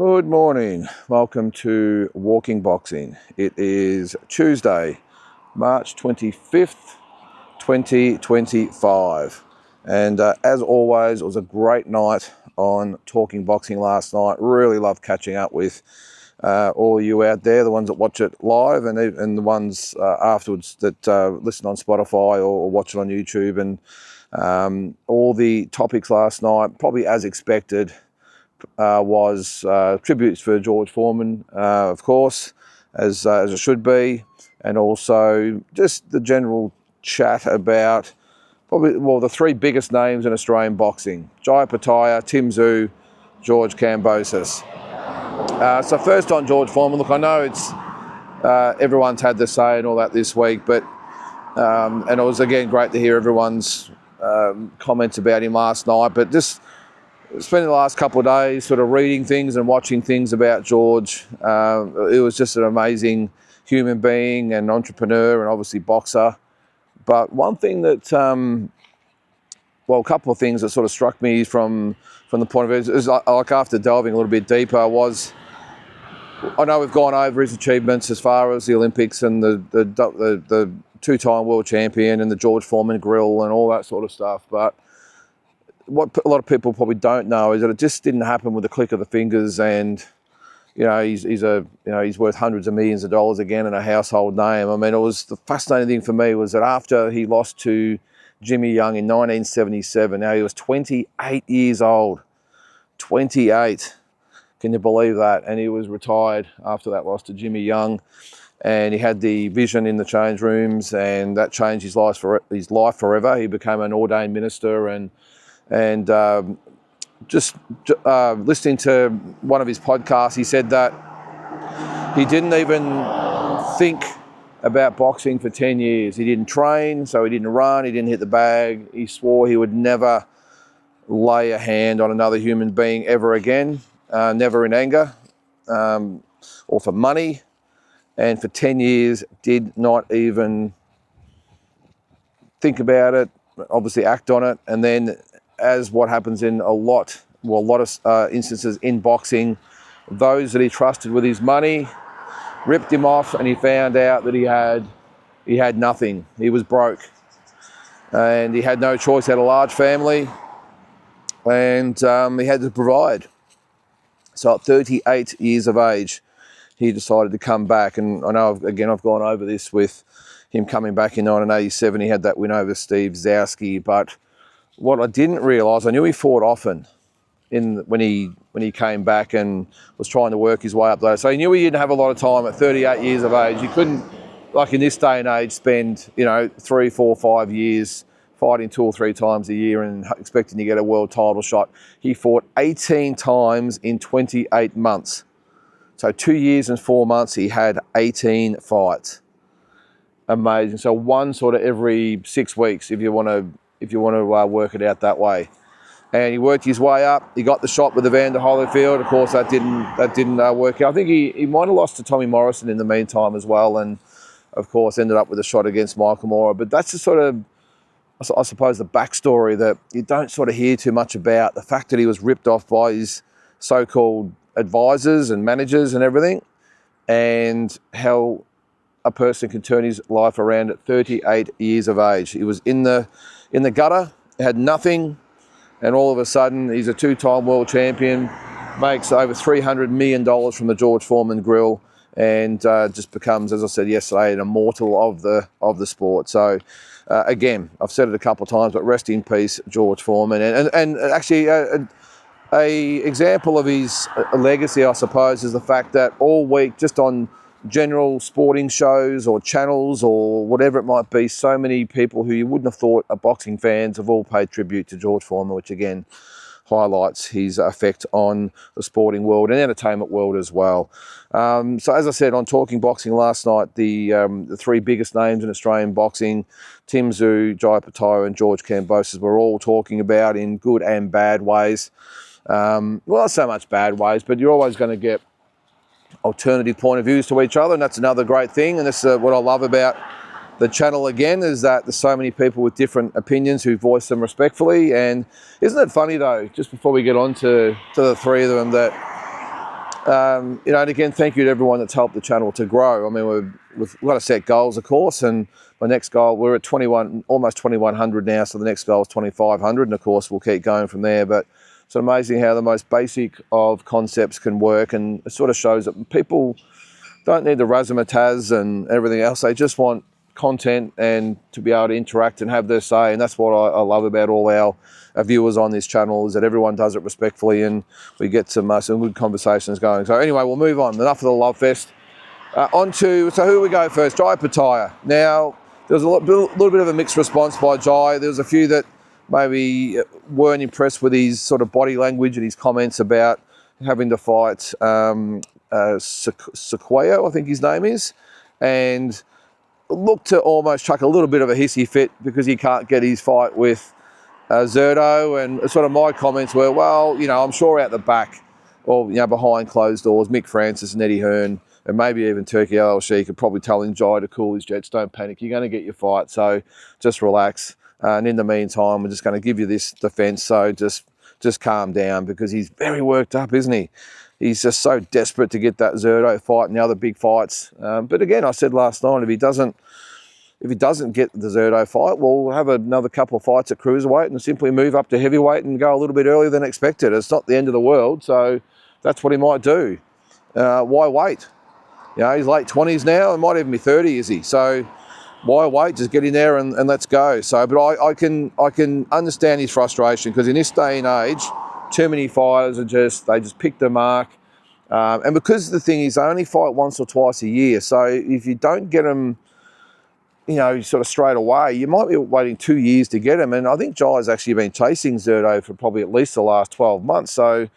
Good morning. Welcome to Walking Boxing. It is Tuesday, March 25th, 2025. And as always, it was a great night on Talking Boxing last night. Really loved catching up with all of you out there, the ones that watch it live and the ones afterwards that listen on Spotify or watch it on YouTube. And all the topics last night, probably as expected, was tributes for George Foreman, of course, as it should be, and also just the general chat about the three biggest names in Australian boxing: Jai Pataya, Tim Tszyu, George Kambosos. So first on George Foreman. Look, I know it's everyone's had the say and all that this week, but and it was again great to hear everyone's comments about him last night, but just spending the last couple of days sort of reading things and watching things about George. It was just an amazing human being and entrepreneur and obviously boxer. But one thing that, a couple of things that sort of struck me from the point of view is like after delving a little bit deeper was, I know we've gone over his achievements as far as the Olympics and the two-time world champion and the George Foreman grill and all that sort of stuff, but what a lot of people probably don't know is that it just didn't happen with the click of the fingers. And he's worth hundreds of millions of dollars again and a household name. I mean, it was the fascinating thing for me was that after he lost to Jimmy Young in 1977, now he was 28 years old. 28, can you believe that? And he was retired after that loss to Jimmy Young, and he had the vision in the change rooms, and that changed his life forever. He became an ordained minister, and just listening to one of his podcasts, he said that he didn't even think about boxing for 10 years. He didn't train, so he didn't run, he didn't hit the bag. He swore he would never lay a hand on another human being ever again, never in anger or for money. And for 10 years, did not even think about it, obviously act on it. And then, as what happens in a lot of instances in boxing, those that he trusted with his money ripped him off, and he found out that he had nothing. He was broke, and he had no choice. He had a large family, and he had to provide. So at 38 years of age, he decided to come back. And I know, I've gone over this with him coming back in 1987. He had that win over Steve Zowski, but what I didn't realise, I knew he fought often when he came back and was trying to work his way up there. So he knew he didn't have a lot of time at 38 years of age. You couldn't, like in this day and age, spend 3, 4, 5 years fighting 2 or 3 times a year and expecting to get a world title shot. He fought 18 times in 28 months. So 2 years and 4 months, he had 18 fights. Amazing. So one sort of every 6 weeks, if you want to work it out that way. And he worked his way up. He got the shot with Evander Holyfield. Of course, that didn't work out. I think he might have lost to Tommy Morrison in the meantime as well, and of course ended up with a shot against Michael Moorer. But that's the sort of, I suppose, the backstory that you don't sort of hear too much about. The fact that he was ripped off by his so-called advisors and managers and everything, and how a person can turn his life around at 38 years of age. He was in the gutter, had nothing, and all of a sudden he's a 2-time world champion, makes over $300 million from the George Foreman grill, and just becomes, as I said yesterday, an immortal of the sport. So again, I've said it a couple of times, but rest in peace, George Foreman. And actually a example of his legacy, I suppose, is the fact that all week, just on general sporting shows or channels or whatever it might be, so many people who you wouldn't have thought are boxing fans have all paid tribute to George Foreman, which again highlights his effect on the sporting world and entertainment world as well. So as I said on Talking Boxing last night, the three biggest names in Australian boxing, Tim Tszyu, Jai Pataya and George Kambosos, were all talking about in good and bad ways. Well, not so much bad ways, but you're always going to get alternative point of views to each other, and that's another great thing. And this is what I love about the channel again, is that there's so many people with different opinions who voice them respectfully. And isn't it funny though, just before we get on to the three of them, that You know, and again, thank you to everyone that's helped the channel to grow. I mean, we've got to set goals, of course, and my next goal, we're at 21, almost 2,100 now, so the next goal is 2,500, and of course we'll keep going from there. But it's amazing how the most basic of concepts can work, and it sort of shows that people don't need the razzmatazz and everything else. They just want content and to be able to interact and have their say, and that's what I love about all our viewers on this channel, is that everyone does it respectfully and we get some good conversations going. So anyway, we'll move on. Enough of the love fest. So who we go first? Jai Pataya. Now, there was a little bit of a mixed response by Jai. There was a few that maybe weren't impressed with his sort of body language and his comments about having to fight Sequoia, I think his name is, and looked to almost chuck a little bit of a hissy fit because he can't get his fight with Zerto. And sort of my comments were, well, you know, I'm sure out the back, or, you know, behind closed doors, Mick Francis and Eddie Hearn, and maybe even Turki Al Sheikh could probably telling Jai to cool his jets. Don't panic, you're going to get your fight, so just relax. And in the meantime, we're just going to give you this defence, so just calm down, because he's very worked up, isn't he? He's just so desperate to get that Zerto fight and the other big fights. But again, I said last night, if he doesn't get the Zerto fight, we'll have another couple of fights at cruiserweight and simply move up to heavyweight and go a little bit earlier than expected. It's not the end of the world, so that's what he might do. Why wait? You know, he's late 20s now, and might even be 30, is he? So why wait? Just get in there and let's go. So, but I can understand his frustration, because in this day and age, too many fighters they just pick the mark. And because the thing is, they only fight once or twice a year. So if you don't get them, you know, sort of straight away, you might be waiting 2 years to get him. And I think Jai's actually been chasing Zerto for probably at least the last 12 months. So,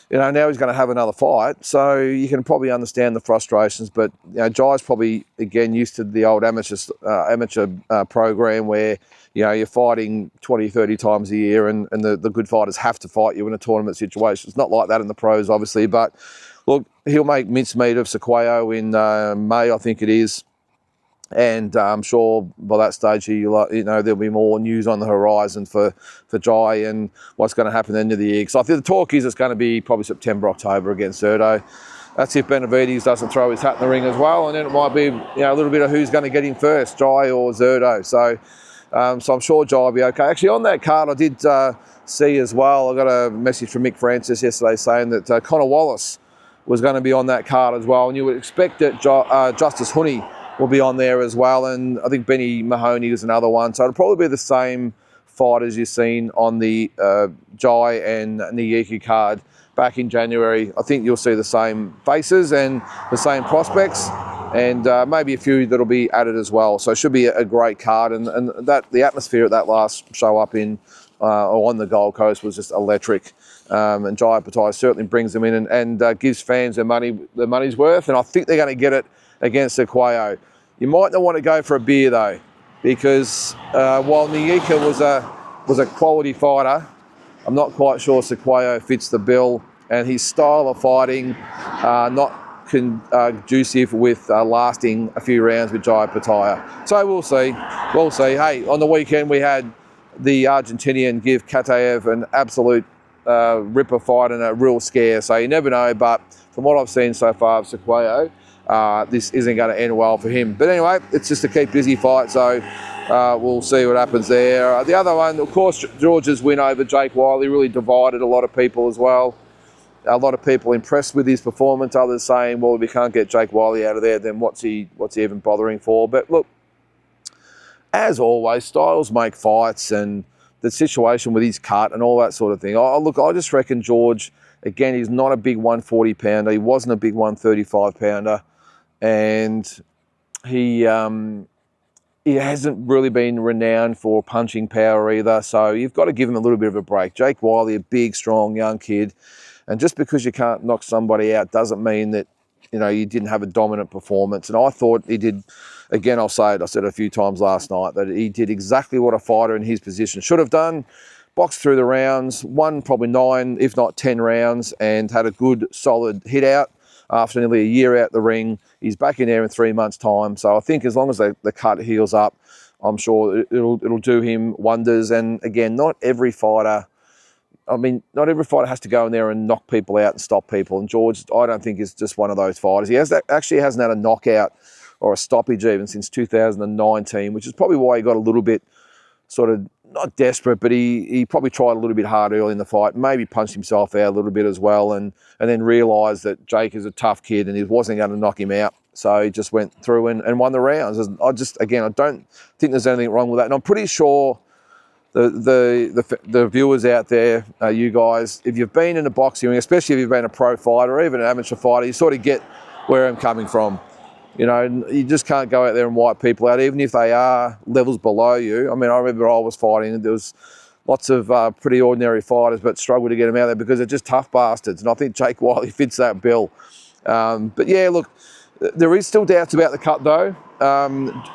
you know, now he's going to have another fight. So you can probably understand the frustrations. But, you know, Jai's probably, again, used to the old amateur program where, you know, you're fighting 20, 30 times a year, and the good fighters have to fight you in a tournament situation. It's not like that in the pros, obviously. But, look, he'll make mincemeat of Sequoia in May, I think it is. And I'm sure by that stage, you know, there'll be more news on the horizon for Jai and what's going to happen at the end of the year. So I think the talk is it's going to be probably September, October against Zerto. That's if Benavides doesn't throw his hat in the ring as well. And then it might be, you know, a little bit of who's going to get him first, Jai or Zerto. So I'm sure Jai will be okay. Actually, on that card, I did see as well, I got a message from Mick Francis yesterday saying that Connor Wallace was going to be on that card as well. And you would expect that Justice Honey will be on there as well, and I think Benny Mahoney is another one. So it'll probably be the same fight as you've seen on the Jai and Niyiki card back in January. I think you'll see the same faces and the same prospects, and maybe a few that'll be added as well. So it should be a great card, and that the atmosphere at that last show up in or on the Gold Coast was just electric. And Jai Pataya certainly brings them in and gives fans their money's worth, and I think they're going to get it against Sequoia. You might not want to go for a beer though, because while Niyika was a quality fighter, I'm not quite sure Sequoia fits the bill, and his style of fighting not conducive with lasting a few rounds with Jai Pataya. So we'll see. Hey, on the weekend we had the Argentinian give Kataev an absolute ripper fight and a real scare. So you never know, but from what I've seen so far of Sequoia, this isn't going to end well for him. But anyway, it's just a keep busy fight, so we'll see what happens there. The other one, of course, George's win over Jake Wiley really divided a lot of people as well. A lot of people impressed with his performance, others saying, well, if we can't get Jake Wiley out of there, then what's he even bothering for? But look, as always, styles make fights, and the situation with his cut and all that sort of thing. I just reckon George, again, he's not a big 140 pounder. He wasn't a big 135 pounder. And he hasn't really been renowned for punching power either. So you've got to give him a little bit of a break. Jake Wiley, a big, strong, young kid. And just because you can't knock somebody out doesn't mean that, you know, you didn't have a dominant performance. And I thought he did, again, I said it a few times last night, that he did exactly what a fighter in his position should have done. Boxed through the rounds, won probably 9, if not 10 rounds, and had a good, solid hit out. After nearly a year out the ring, he's back in there in 3 months' time. So I think as long as the cut heals up, I'm sure it'll do him wonders. And again, not every fighter I mean, not every fighter has to go in there and knock people out and stop people. And George, I don't think, is just one of those fighters. He actually hasn't had a knockout or a stoppage even since 2019, which is probably why he got a little bit sort of, not desperate, but he probably tried a little bit hard early in the fight, maybe punched himself out a little bit as well, and then realised that Jake is a tough kid and he wasn't going to knock him out. So he just went through and won the rounds. I don't think there's anything wrong with that. And I'm pretty sure the viewers out there, you guys, if you've been in the boxing ring, especially if you've been a pro fighter or even an amateur fighter, you sort of get where I'm coming from. You know, you just can't go out there and wipe people out, even if they are levels below you. I mean, I remember I was fighting and there was lots of pretty ordinary fighters, but struggled to get them out there because they're just tough bastards. And I think Jake Wiley fits that bill. But yeah, look, there is still doubts about the cut though.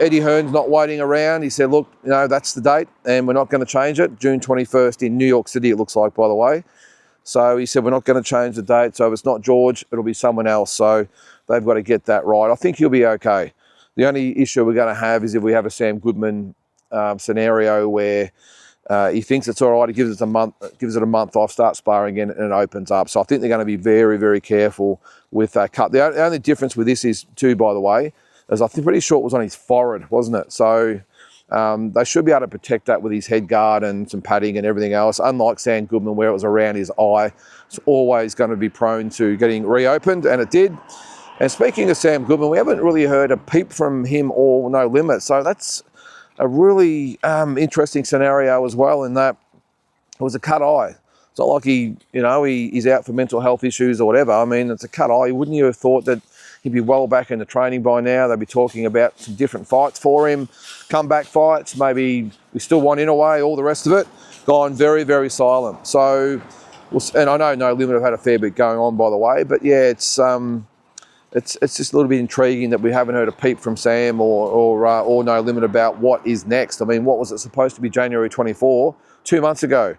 Eddie Hearn's not waiting around. He said, look, you know, that's the date and we're not going to change it. June 21st in New York City, it looks like, by the way. So he said, we're not going to change the date. So if it's not George, it'll be someone else. So they've got to get that right. I think he'll be okay. The only issue we're going to have is if we have a Sam Goodman scenario where he thinks it's all right, he gives it a month off, starts sparring again, and it opens up. So I think they're going to be very, very careful with that cut. The only difference with this is, too, by the way, is I'm pretty sure it was on his forehead, wasn't it? So they should be able to protect that with his head guard and some padding and everything else. Unlike Sam Goodman, where it was around his eye, it's always going to be prone to getting reopened, and it did. And speaking of Sam Goodman, we haven't really heard a peep from him or No Limit. So that's a really interesting scenario as well, in that it was a cut eye. It's not like he's out for mental health issues or whatever. I mean, it's a cut eye. Wouldn't you have thought that he'd be well back in the training by now? They'd be talking about some different fights for him, comeback fights, maybe we still want Inoue, all the rest of it. Gone very, very silent. So, and I know No Limit have had a fair bit going on, by the way, but yeah, it's just a little bit intriguing that we haven't heard a peep from Sam or No Limit about what is next. I mean, what was it supposed to be January 24, 2 months ago?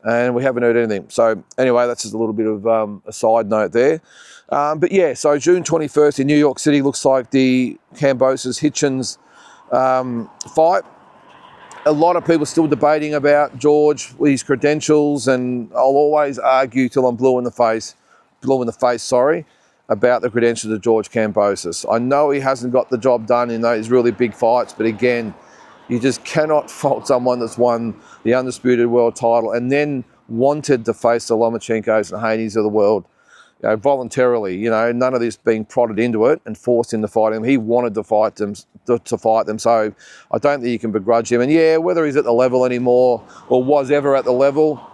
And we haven't heard anything. So anyway, that's just a little bit of a side note there. But yeah, so June 21st in New York City looks like the Kambosos-Hitchens fight. A lot of people still debating about George, his credentials, and I'll always argue till I'm blue in the face, about the credentials of George Kambosos. I know he hasn't got the job done in those really big fights, but again, you just cannot fault someone that's won the undisputed world title and then wanted to face the Lomachenkos and Haneys of the world, voluntarily. None of this being prodded into it and forced into fighting them. He wanted to fight them. So I don't think you can begrudge him. And yeah, whether he's at the level anymore or was ever at the level,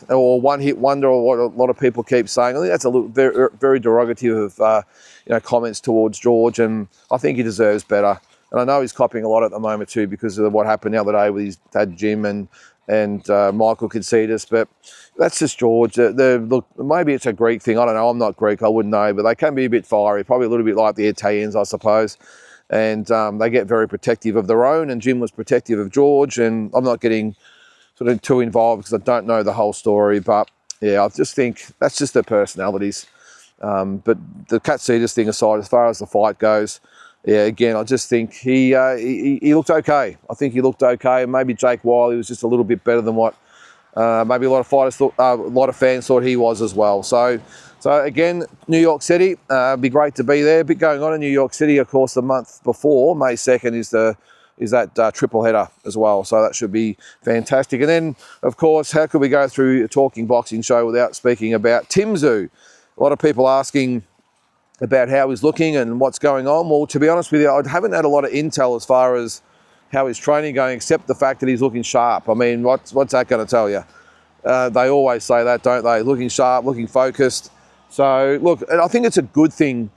or one-hit wonder, or what a lot of people keep saying, I think that's a little very, very derogative of comments towards George, and I think he deserves better. And I know he's copying a lot at the moment too because of what happened the other day with his dad Jim and Michael Conceitas, but that's just George. Look, maybe it's a Greek thing. I don't know. I'm not Greek. I wouldn't know, but they can be a bit fiery, probably a little bit like the Italians, I suppose. And they get very protective of their own, and Jim was protective of George, and I'm not getting sort of too involved because I don't know the whole story, but yeah, I just think that's just their personalities. But the Katsidis thing aside, as far as the fight goes, yeah, again, I just think he looked okay. I think he looked okay. Maybe Jake Wiley was just a little bit better than what maybe a lot of fighters thought, a lot of fans thought he was as well. So again, New York City, it'd be great to be there. A bit going on in New York City, of course. The month before, May 2nd, is that triple header as well. So that should be fantastic. And then, of course, how could we go through a talking boxing show without speaking about Tim Tszyu? A lot of people asking about how he's looking and what's going on. Well, to be honest with you, I haven't had a lot of intel as far as how his training going, except the fact that he's looking sharp. I mean, what's that going to tell you? They always say that, don't they? Looking sharp, looking focused. So, look, and I think it's a good thing,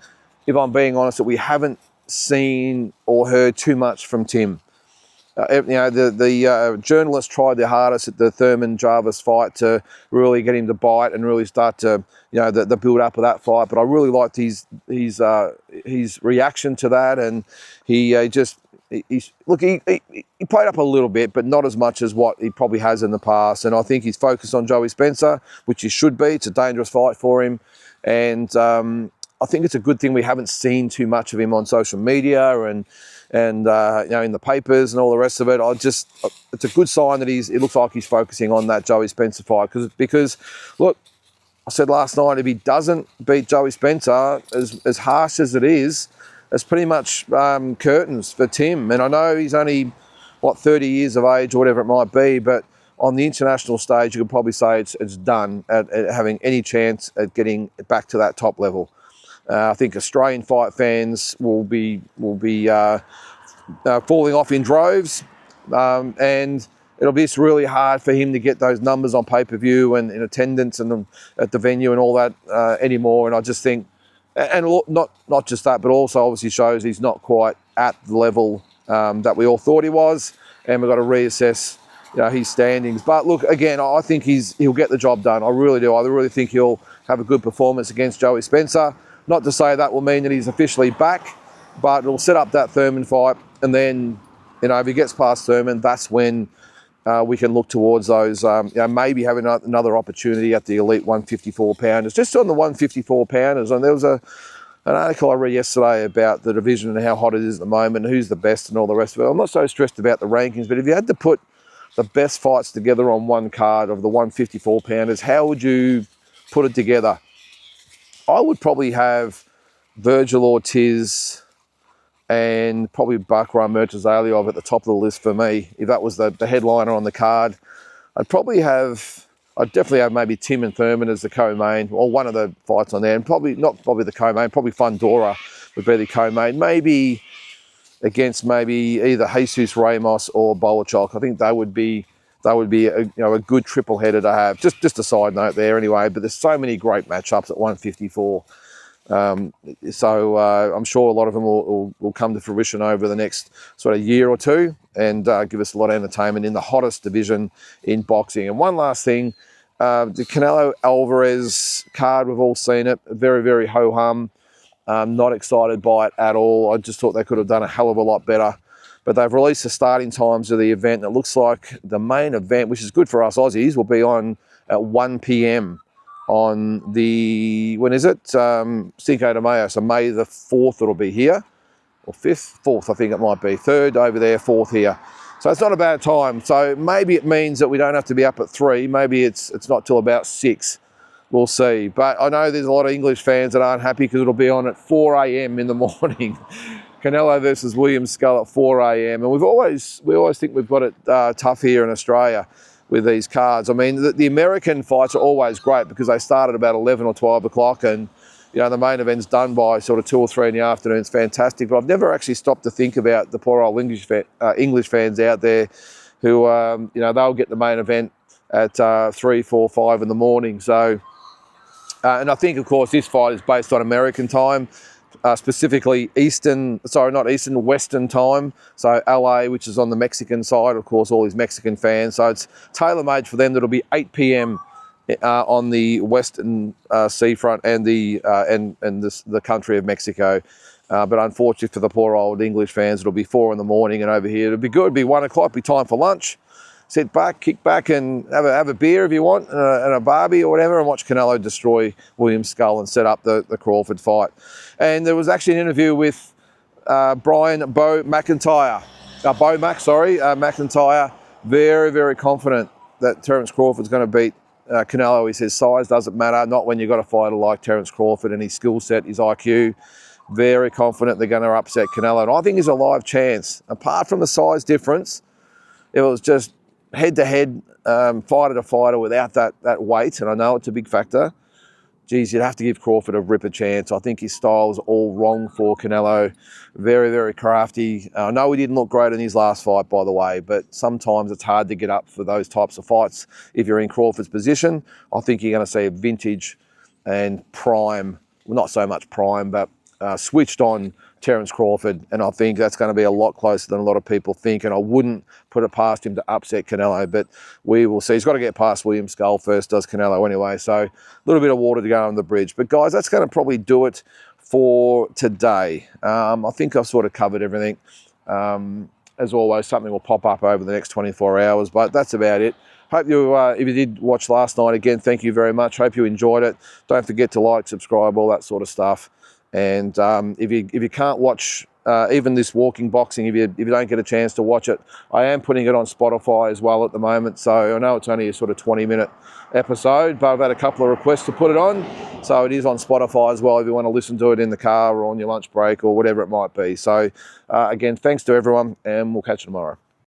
if I'm being honest, that we haven't seen or heard too much from Tim. The journalists tried their hardest at the Thurman Jarvis fight to really get him to bite and really start to, the build up of that fight. But I really liked his reaction to that, and he played up a little bit, but not as much as what he probably has in the past. And I think he's focused on Joey Spencer, which he should be. It's a dangerous fight for him, and I think it's a good thing we haven't seen too much of him on social media and in the papers and all the rest of it. It's a good sign that it looks like he's focusing on that Joey Spencer fight because look, I said last night, if he doesn't beat Joey Spencer, as harsh as it is, it's pretty much curtains for Tim. And I know he's only 30 years of age or whatever it might be, but on the international stage, you could probably say it's done at having any chance at getting back to that top level. I think Australian fight fans will be falling off in droves, and it'll be really hard for him to get those numbers on pay-per-view and in attendance and at the venue and all that anymore. And I just think, and not just that, but also obviously shows he's not quite at the level that we all thought he was, and we've got to reassess his standings. But look, again, I think he'll get the job done. I really do. I really think he'll have a good performance against Joey Spencer. Not to say that will mean that he's officially back, but it'll set up that Thurman fight. And then, if he gets past Thurman, that's when we can look towards those, maybe having another opportunity at the elite 154 pounders. Just on the 154 pounders, and there was an article I read yesterday about the division and how hot it is at the moment, and who's the best and all the rest of it. I'm not so stressed about the rankings, but if you had to put the best fights together on one card of the 154 pounders, how would you put it together? I would probably have Virgil Ortiz and probably Bakram Murtazaliyov at the top of the list for me. If that was the headliner on the card, I'd definitely have maybe Tim and Thurman as the co-main, or one of the fights on there, and probably the co-main, probably Fundora would be the co-main, maybe against either Jesus Ramos or Bolachok. I think that would be a good triple header to have. Just a side note there anyway, but there's so many great matchups at 154. So I'm sure a lot of them will come to fruition over the next sort of year or two and give us a lot of entertainment in the hottest division in boxing. And one last thing, the Canelo Alvarez card, we've all seen it, very, very ho-hum. Not excited by it at all. I just thought they could have done a hell of a lot better. But they've released the starting times of the event. And it looks like the main event, which is good for us Aussies, will be on at 1 p.m. on the, when is it? Cinco de Mayo. So May the 4th it'll be here. Or 5th? 4th, I think it might be. 3rd over there, 4th here. So it's not a bad time. So maybe it means that we don't have to be up at 3. Maybe it's not till about 6. We'll see. But I know there's a lot of English fans that aren't happy because it'll be on at 4 a.m. in the morning. Canelo versus William Scull at 4 a.m. And we always think we've got it tough here in Australia with these cards. I mean, the American fights are always great because they start at about 11 or 12 o'clock, and the main event's done by sort of 2 or 3 in the afternoon. It's fantastic. But I've never actually stopped to think about the poor old English fans out there who, they'll get the main event at 3, 4, 5 in the morning. So, and I think, of course, this fight is based on American time. Specifically Western time. So LA, which is on the Mexican side, of course, all these Mexican fans. So it's tailor-made for them. That'll be 8 p.m. On the Western seafront and the country of Mexico. But unfortunately for the poor old English fans, it'll be 4 in the morning, and over here it'll be good. It'll be 1 o'clock. Be time for lunch. Sit back, kick back, and have a beer if you want, and a barbie or whatever, and watch Canelo destroy William Scull and set up the Crawford fight. And there was actually an interview with McIntyre. McIntyre, very, very confident that Terence Crawford's going to beat Canelo. He says size doesn't matter, not when you've got a fighter like Terence Crawford and his skill set, his IQ. Very confident they're going to upset Canelo. And I think he's a live chance. Apart from the size difference, it was just head-to-head, fighter to fighter without that weight, and I know it's a big factor. Geez, you'd have to give Crawford a ripper chance. I think his style is all wrong for Canelo. Very, very crafty. I know he didn't look great in his last fight, by the way, but sometimes it's hard to get up for those types of fights if you're in Crawford's position. I think you're going to see a vintage and prime, well, not so much prime, but switched on Terence Crawford, and I think that's going to be a lot closer than a lot of people think, and I wouldn't put it past him to upset Canelo, but we will see. He's got to get past William Scull first, does Canelo anyway, so a little bit of water to go on the bridge. But guys, that's going to probably do it for today. I think I've sort of covered everything. As always, something will pop up over the next 24 hours, but that's about it. Hope you, if you did watch last night, again, thank you very much. Hope you enjoyed it. Don't forget to like, subscribe, all that sort of stuff. And if you can't watch even this walking boxing, if you don't get a chance to watch it, I am putting it on Spotify as well at the moment. So I know it's only a sort of 20-minute episode, but I've had a couple of requests to put it on. So it is on Spotify as well if you want to listen to it in the car or on your lunch break or whatever it might be. So again, thanks to everyone, and we'll catch you tomorrow.